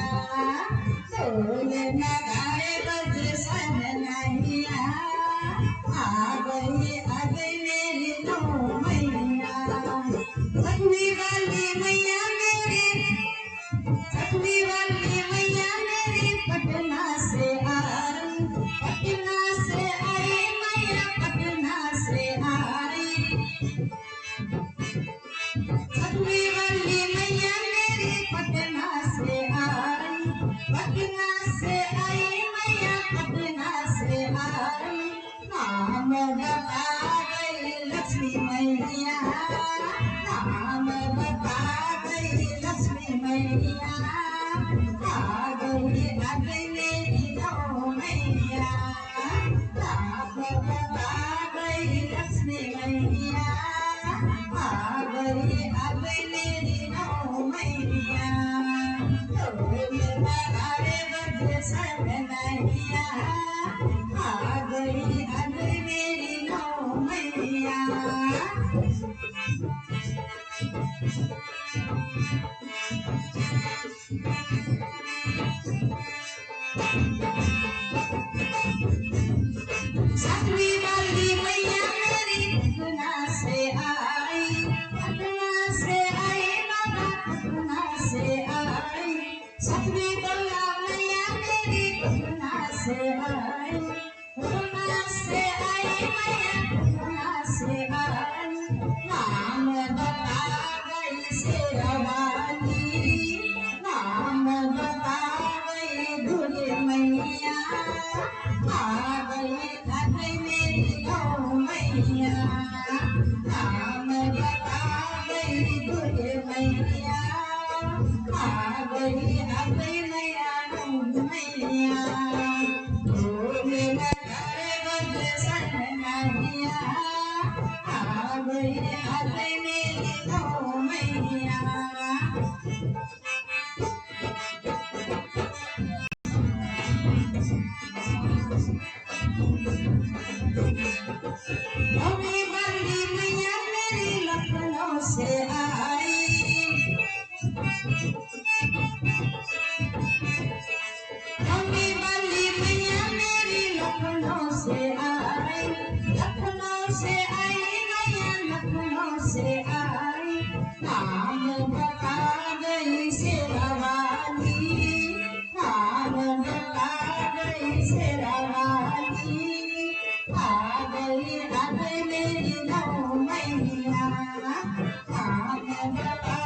ढोल नगाड़े बज सहनाइया आ गई मेरी नौ मैया छठवी वाली मैया मेरी छठवी वाली मैया मेरी पटना से आई पटना से आई मैया पटना से आई छठवी वाली मैया मेरी पटना से आई पटना से आई मैया पटना से आई नाम बता गई लक्ष्मी मैया नाम बता गई लक्ष्मी मैया आ गई मेरी नौ मैया नाम बता गई लक्ष्मी मैया आ गई मेरी नौ मैया ढोल नगाड़े बज सहनाइया आ गई मेरी नौ मैया छठवी वाली मैया मेरी पटना से आई पटना से आई बाबा पटना से आई छठवी दुर्गा मैया मेरी पटना से आई पटना से आई मैया पटना से आई नाम बता गई शेरवाली नाम बता गई दुर्गे मैया आ गई मेरी नौ मैया नाम बता गई दुर्गे मैया आ गई मैया नौ मैया ढोल नगाड़े बज सहनाइया आ गई मेरी नौ मैया छठवी वाली मैया मेरी लखनऊ से आई छठवी वाली मैया मेरी लखनऊ से आई लखनऊ से आई मैया लखनऊ से आई नाम बता गई शेरवाली नाम बता गई शेरवाली आ गई मेरी नौ मैया नाम बता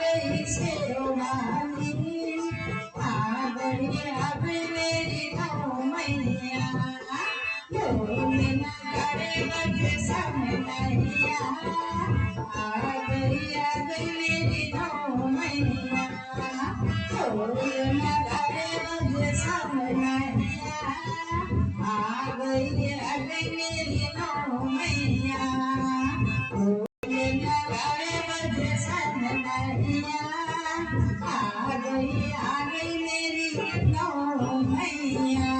गई शेरवाली आ गई मेरी नौ मैया ढोल नगाड़े बज सहनाइया आ गई मेरी नौ मैया ढोल नगाड़े बज सहनाइया आ गई मेरी नौ मैया ढोल नगाड़े बज सहनाइया आ गई मेरी नौ मैया।